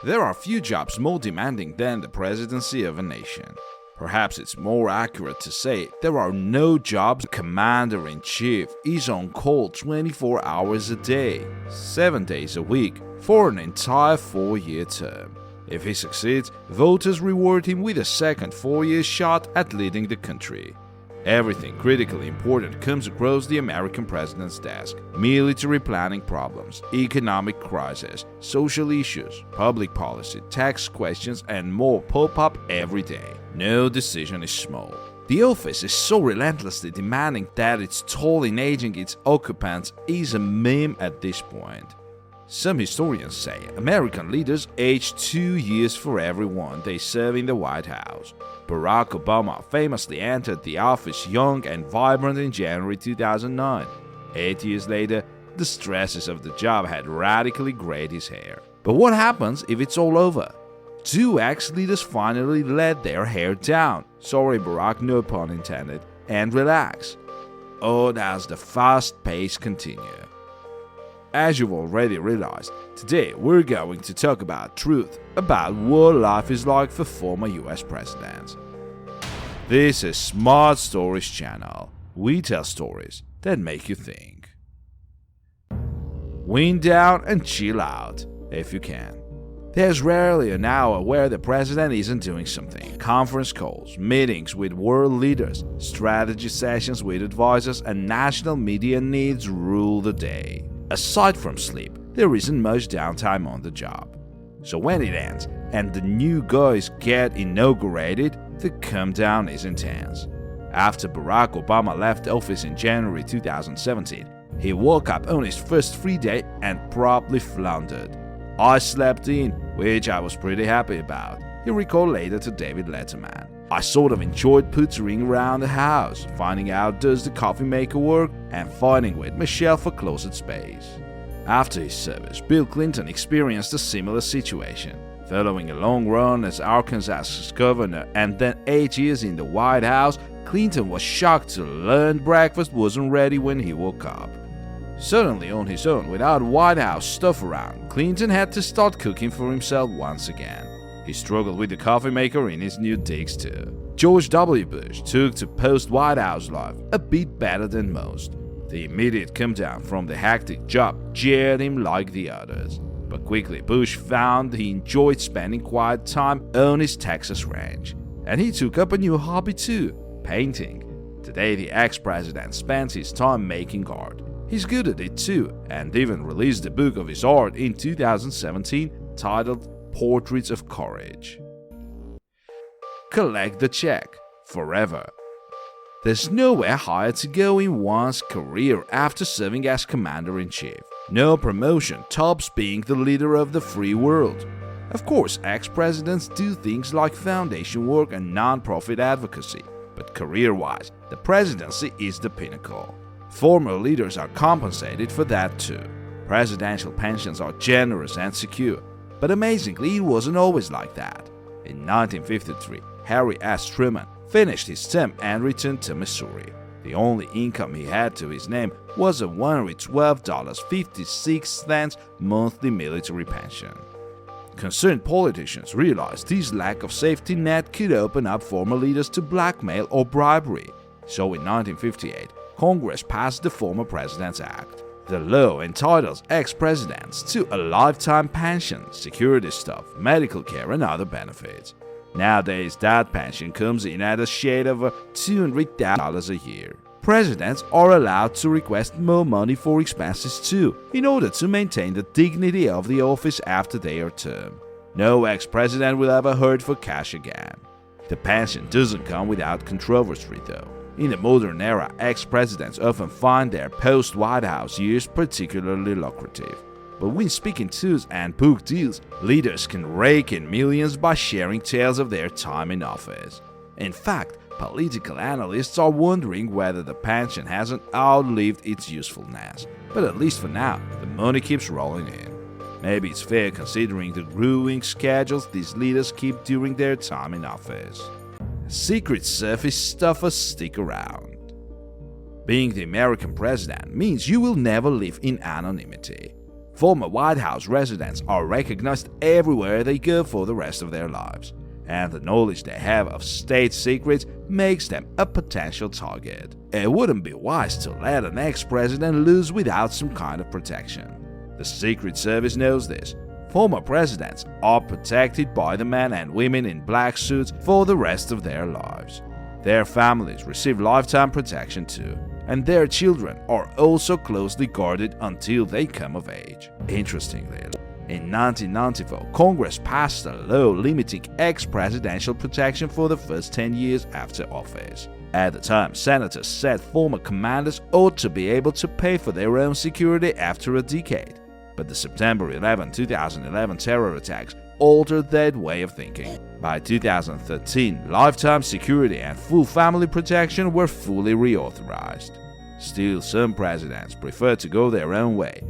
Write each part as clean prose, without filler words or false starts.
There are few jobs more demanding than the presidency of a nation. Perhaps it's more accurate to say there are no jobs. Commander-in-chief is on call 24 hours a day, 7 days a week, for an entire 4-year term. If he succeeds, voters reward him with a second 4-year shot at leading the country. Everything critically important comes across the American president's desk: military planning problems, economic crisis, social issues, public policy, tax questions, and more pop up every day. No decision is small. The office is so relentlessly demanding that its toll in aging its occupants is a meme at this point. Some historians say American leaders age 2 years for everyone they serve in the White House. Barack Obama famously entered the office young and vibrant in January 2009. 8 years later, the stresses of the job had radically grayed his hair. But what happens if it's all over? Do ex-leaders finally let their hair down, sorry Barack, no pun intended, and relax? Or does the fast pace continue? As you've already realized, today we're going to talk about truth about what life is like for former US presidents. This is Smart Stories channel. We tell stories that make you think. Wind down and chill out, if you can. There's rarely an hour where the president isn't doing something. Conference calls, meetings with world leaders, strategy sessions with advisors, and national media needs rule the day. Aside from sleep, there isn't much downtime on the job. So when it ends and the new guys get inaugurated, the come-down is intense. After Barack Obama left office in January 2017, he woke up on his first free day and promptly floundered. "I slept in, which I was pretty happy about," he recalled later to David Letterman. "I sort of enjoyed puttering around the house, finding out does the coffee maker work, and fighting with Michelle for closet space." After his service, Bill Clinton experienced a similar situation. Following a long run as Arkansas's governor and then 8 years in the White House, Clinton was shocked to learn breakfast wasn't ready when he woke up. Suddenly on his own, without White House stuff around, Clinton had to start cooking for himself once again. He struggled with the coffee maker in his new digs too. George W. Bush took to post-White House life a bit better than most. The immediate come-down from the hectic job jarred him like the others. But quickly Bush found he enjoyed spending quiet time on his Texas ranch. And he took up a new hobby too: painting. Today the ex-president spends his time making art. He's good at it too, and even released a book of his art in 2017 titled Portraits of Courage. Collect the check forever. There's nowhere higher to go in one's career after serving as commander-in-chief. No promotion tops being the leader of the free world. Of course, ex-presidents do things like foundation work and non-profit advocacy, but career-wise, the presidency is the pinnacle. Former leaders are compensated for that too. Presidential pensions are generous and secure. But amazingly, it wasn't always like that. In 1953, Harry S. Truman finished his term and returned to Missouri. The only income he had to his name was a $112.56 monthly military pension. Concerned politicians realized this lack of safety net could open up former leaders to blackmail or bribery. So in 1958, Congress passed the Former President's Act. The law entitles ex-presidents to a lifetime pension, security stuff, medical care, and other benefits. Nowadays, that pension comes in at a shade of $200,000 a year. Presidents are allowed to request more money for expenses too, in order to maintain the dignity of the office after their term. No ex-president will ever hurt for cash again. The pension doesn't come without controversy though. In the modern era, ex-presidents often find their post-White House years particularly lucrative. But when speaking tours and book deals, leaders can rake in millions by sharing tales of their time in office. In fact, political analysts are wondering whether the pension hasn't outlived its usefulness. But at least for now, the money keeps rolling in. Maybe it's fair considering the grueling schedules these leaders keep during their time in office. Secret Service stuffers stick around. Being the American president means you will never live in anonymity. Former White House residents are recognized everywhere they go for the rest of their lives, and the knowledge they have of state secrets makes them a potential target. It wouldn't be wise to let an ex-president loose without some kind of protection. The Secret Service knows this. Former presidents are protected by the men and women in black suits for the rest of their lives. Their families receive lifetime protection too, and their children are also closely guarded until they come of age. Interestingly, in 1994, Congress passed a law limiting ex-presidential protection for the first 10 years after office. At the time, senators said former commanders ought to be able to pay for their own security after a decade. But the September 11, 2011 terror attacks altered that way of thinking. By 2013, lifetime security and full family protection were fully reauthorized. Still, some presidents prefer to go their own way.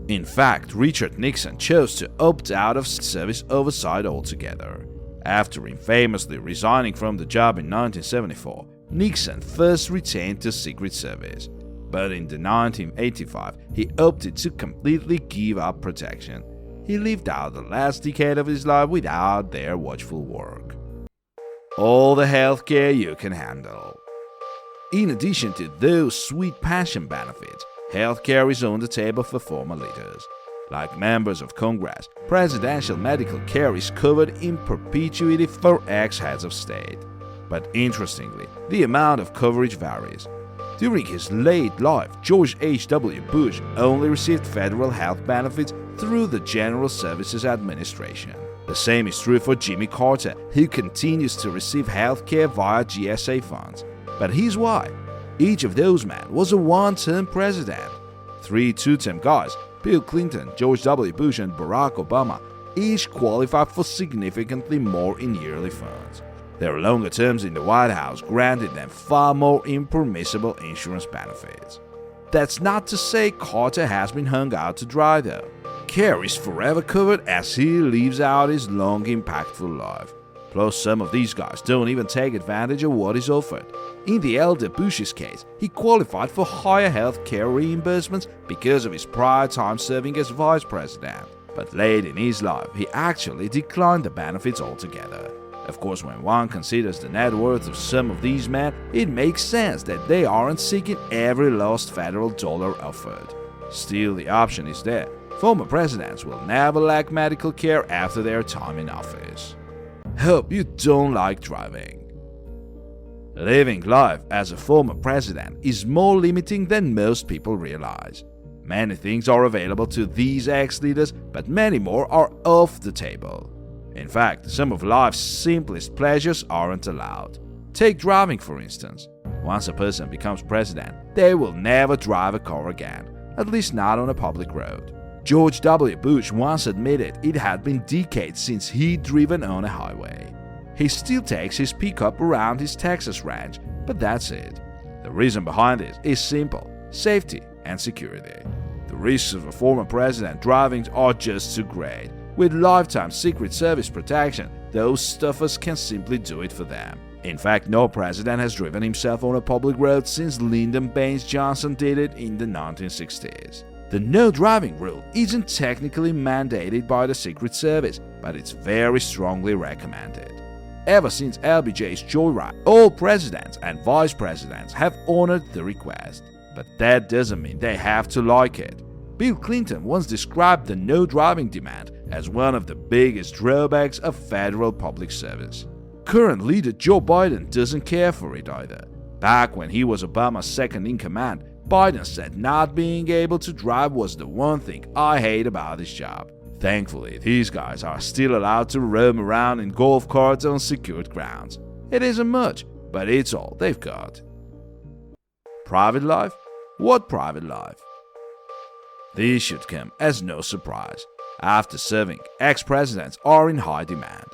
In fact, Richard Nixon chose to opt out of service oversight altogether. After infamously resigning from the job in 1974, Nixon first retained the Secret Service. But in 1985, he opted to completely give up protection. He lived out the last decade of his life without their watchful work. All the healthcare you can handle. In addition to those sweet pension benefits, healthcare is on the table for former leaders. Like members of Congress, presidential medical care is covered in perpetuity for ex-heads of state. But interestingly, the amount of coverage varies. During his late life, George H.W. Bush only received federal health benefits through the General Services Administration. The same is true for Jimmy Carter, who continues to receive health care via GSA funds. But here's why. Each of those men was a one-term president. 3 two-term guys, Bill Clinton, George W. Bush, and Barack Obama, each qualified for significantly more in yearly funds. Their longer terms in the White House granted them far more impermissible insurance benefits. That's not to say Carter has been hung out to dry though. Care is forever covered as he lives out his long, impactful life. Plus, some of these guys don't even take advantage of what is offered. In the elder Bush's case, he qualified for higher health care reimbursements because of his prior time serving as vice president. But late in his life, he actually declined the benefits altogether. Of course, when one considers the net worth of some of these men, it makes sense that they aren't seeking every lost federal dollar offered. Still, the option is there. Former presidents will never lack medical care after their time in office. Hope you don't like driving. Living life as a former president is more limiting than most people realize. Many things are available to these ex-leaders, but many more are off the table. In fact, some of life's simplest pleasures aren't allowed. Take driving, for instance. Once a person becomes president, they will never drive a car again, at least not on a public road. George W. Bush once admitted it had been decades since he'd driven on a highway. He still takes his pickup around his Texas ranch, but that's it. The reason behind this is simple: safety and security. The risks of a former president driving are just too great. With lifetime Secret Service protection, those stuffers can simply do it for them. In fact, no president has driven himself on a public road since Lyndon Baines Johnson did it in the 1960s. The no driving rule isn't technically mandated by the Secret Service, but it's very strongly recommended. Ever since LBJ's joyride, all presidents and vice presidents have honored the request. But that doesn't mean they have to like it. Bill Clinton once described the no driving demand as one of the biggest drawbacks of federal public service. Current leader Joe Biden doesn't care for it either. Back when he was Obama's second-in-command, Biden said not being able to drive was the one thing I hate about his job. Thankfully, these guys are still allowed to roam around in golf carts on secured grounds. It isn't much, but it's all they've got. Private life? What private life? This should come as no surprise. After serving, ex-presidents are in high demand.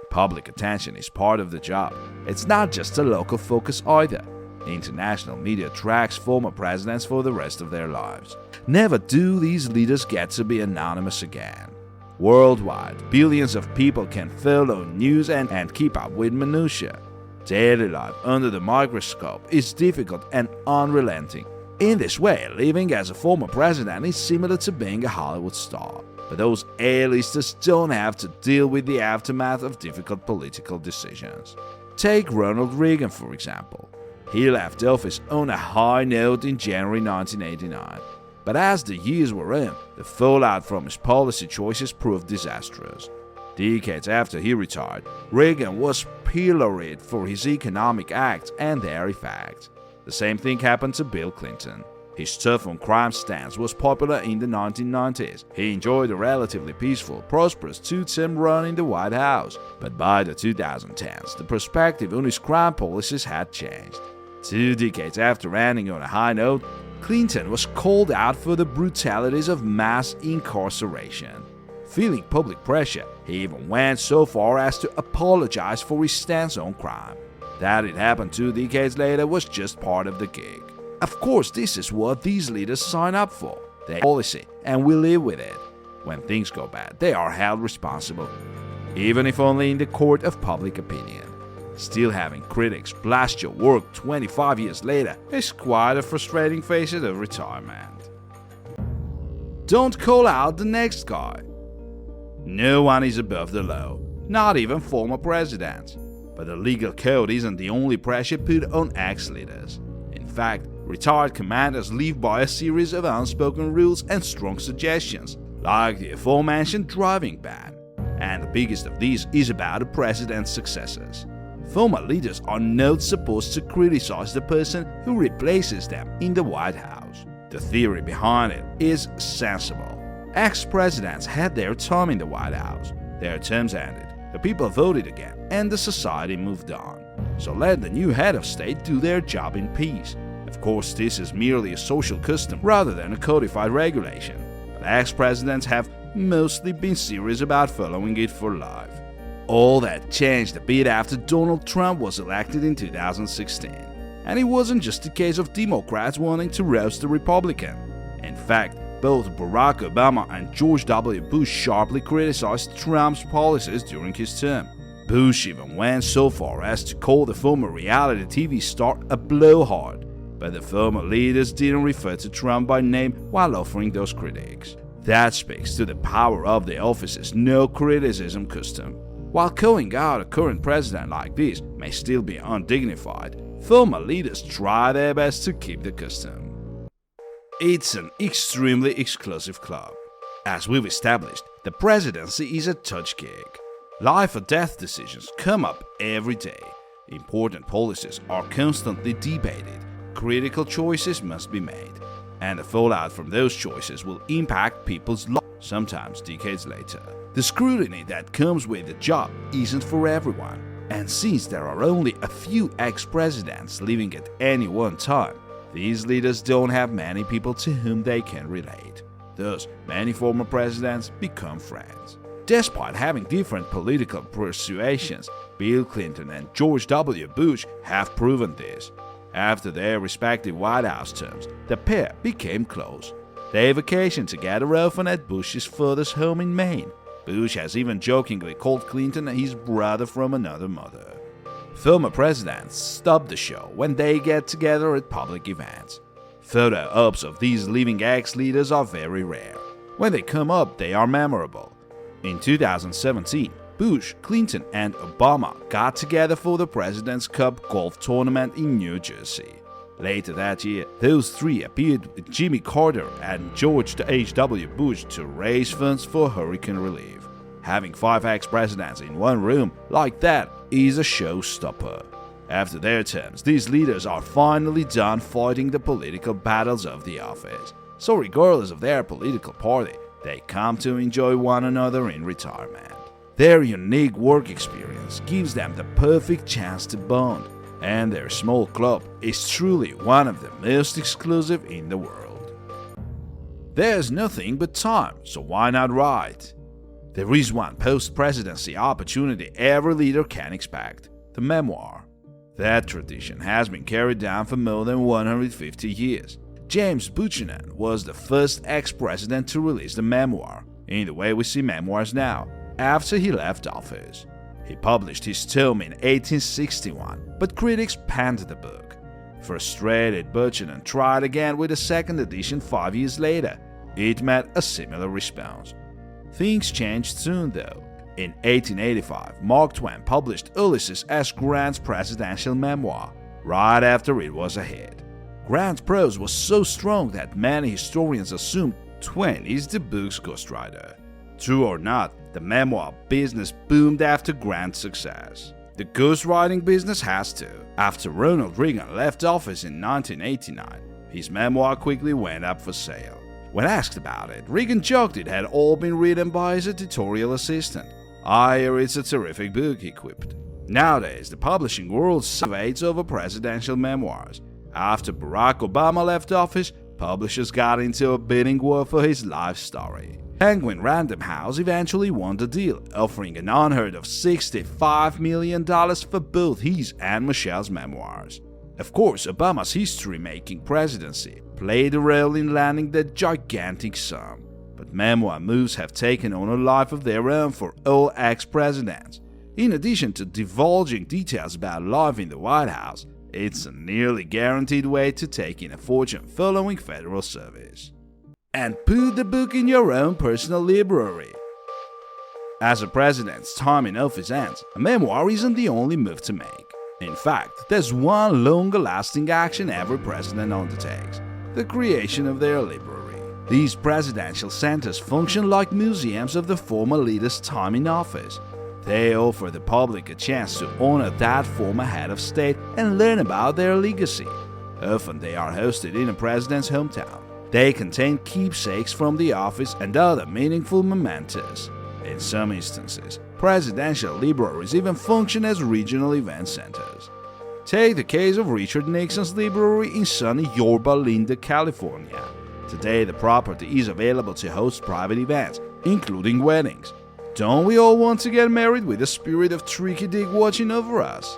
Public attention is part of the job. It's not just a local focus either. International media tracks former presidents for the rest of their lives. Never do these leaders get to be anonymous again. Worldwide, billions of people can follow news and keep up with minutiae. Daily life under the microscope is difficult and unrelenting. In this way, living as a former president is similar to being a Hollywood star, but those A-listers don't have to deal with the aftermath of difficult political decisions. Take Ronald Reagan, for example. He left office on a high note in January 1989, but as the years were on, the fallout from his policy choices proved disastrous. Decades after he retired, Reagan was pilloried for his economic acts and their effects. The same thing happened to Bill Clinton. His tough on crime stance was popular in the 1990s. He enjoyed a relatively peaceful, prosperous two-term run in the White House. But by the 2010s, the perspective on his crime policies had changed. 2 decades after ending on a high note, Clinton was called out for the brutalities of mass incarceration. Feeling public pressure, he even went so far as to apologize for his stance on crime. That it happened 2 decades later was just part of the gig. Of course, this is what these leaders sign up for, their policy, and we live with it. When things go bad, they are held responsible, even if only in the court of public opinion. Still having critics blast your work 25 years later is quite a frustrating facet of retirement. Don't call out the next guy. No one is above the law, not even former presidents. But the legal code isn't the only pressure put on ex-leaders. In fact, retired commanders live by a series of unspoken rules and strong suggestions, like the aforementioned driving ban. And the biggest of these is about the president's successors. Former leaders are not supposed to criticize the person who replaces them in the White House. The theory behind it is sensible. Ex-presidents had their time in the White House. Their terms ended, the people voted again, and the society moved on. So let the new head of state do their job in peace. Of course, this is merely a social custom rather than a codified regulation, but ex-presidents have mostly been serious about following it for life. All that changed a bit after Donald Trump was elected in 2016. And it wasn't just a case of Democrats wanting to roast a Republican. In fact, both Barack Obama and George W. Bush sharply criticized Trump's policies during his term. Bush even went so far as to call the former reality TV star a blowhard, but the former leaders didn't refer to Trump by name while offering those critiques. That speaks to the power of the office's no criticism custom. While calling out a current president like this may still be undignified, former leaders try their best to keep the custom. It's an extremely exclusive club. As we've established, the presidency is a touch gig. Life or death decisions come up every day. Important policies are constantly debated. Critical choices must be made. And the fallout from those choices will impact people's lives, sometimes decades later. The scrutiny that comes with the job isn't for everyone. And since there are only a few ex-presidents living at any one time, these leaders don't have many people to whom they can relate. Thus, many former presidents become friends. Despite having different political persuasions, Bill Clinton and George W. Bush have proven this. After their respective White House terms, the pair became close. They vacationed together often at Bush's father's home in Maine. Bush has even jokingly called Clinton his brother from another mother. Former presidents stop the show when they get together at public events. Photo ops of these living ex-leaders are very rare. When they come up, they are memorable. In 2017, Bush, Clinton, and Obama got together for the President's Cup golf tournament in New Jersey. Later that year, those three appeared with Jimmy Carter and George H.W. Bush to raise funds for hurricane relief. Having 5 ex-presidents in one room like that is a showstopper. After their terms, these leaders are finally done fighting the political battles of the office. So regardless of their political party, they come to enjoy one another in retirement. Their unique work experience gives them the perfect chance to bond, and their small club is truly one of the most exclusive in the world. There's nothing but time, so why not write? There is one post-presidency opportunity every leader can expect: the memoir. That tradition has been carried down for more than 150 years. James Buchanan was the first ex-president to release the memoir, in the way we see memoirs now, after he left office. He published his tome in 1861, but critics panned the book. Frustrated, Buchanan tried again with a second edition 5 years later. It met a similar response. Things changed soon, though. In 1885, Mark Twain published Ulysses S. Grant's presidential memoir, right after it was a hit. Grant's prose was so strong that many historians assumed Twain is the book's ghostwriter. True or not, the memoir business boomed after Grant's success. The ghostwriting business has to. After Ronald Reagan left office in 1989, his memoir quickly went up for sale. When asked about it, Reagan joked it had all been written by his editorial assistant. "I hear it's a terrific book," he quipped. Nowadays, the publishing world salivates over presidential memoirs. After Barack Obama left office, publishers got into a bidding war for his life story. Penguin Random House eventually won the deal, offering an unheard of $65 million for both his and Michelle's memoirs. Of course, Obama's history-making presidency played a role in landing that gigantic sum. But memoir moves have taken on a life of their own for all ex-presidents. In addition to divulging details about life in the White House, it's a nearly guaranteed way to take in a fortune following federal service. And put the book in your own personal library. As a president's time in office ends, a memoir isn't the only move to make. In fact, there's one longer-lasting action every president undertakes: the creation of their library. These presidential centers function like museums of the former leader's time in office. They offer the public a chance to honor that former head of state and learn about their legacy. Often they are hosted in a president's hometown. They contain keepsakes from the office and other meaningful mementos. In some instances, presidential libraries even function as regional event centers. Take the case of Richard Nixon's library in sunny Yorba Linda, California. Today, the property is available to host private events, including weddings. Don't we all want to get married with the spirit of Tricky Dick watching over us?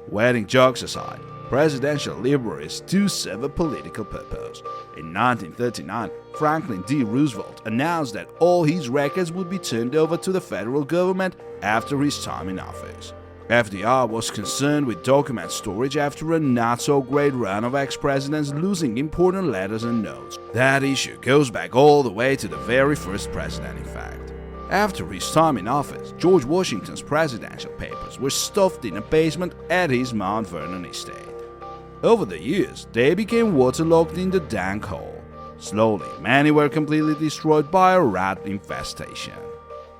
Wedding jokes aside, presidential libraries do serve a political purpose. In 1939, Franklin D. Roosevelt announced that all his records would be turned over to the federal government after his time in office. FDR was concerned with document storage after a not-so-great run of ex-presidents losing important letters and notes. That issue goes back all the way to the very first president, in fact. After his time in office, George Washington's presidential papers were stuffed in a basement at his Mount Vernon estate. Over the years, they became waterlogged in the dank hole. Slowly, many were completely destroyed by a rat infestation.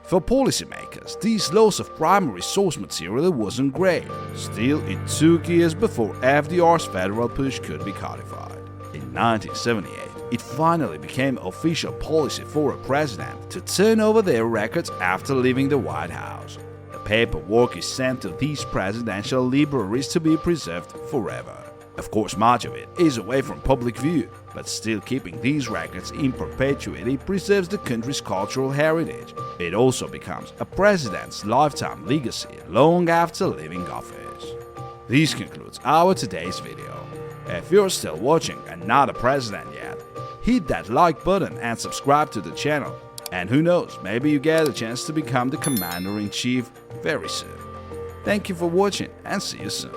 For policymakers, this loss of primary source material wasn't great. Still, it took years before FDR's federal push could be codified. In 1978, it finally became official policy for a president to turn over their records after leaving the White House. The paperwork is sent to these presidential libraries to be preserved forever. Of course, much of it is away from public view, but still keeping these records in perpetuity preserves the country's cultural heritage. It also becomes a president's lifetime legacy long after leaving office. This concludes our today's video. If you're still watching and not a president yet, hit that like button and subscribe to the channel. And who knows, maybe you get a chance to become the Commander-in-Chief very soon. Thank you for watching and see you soon.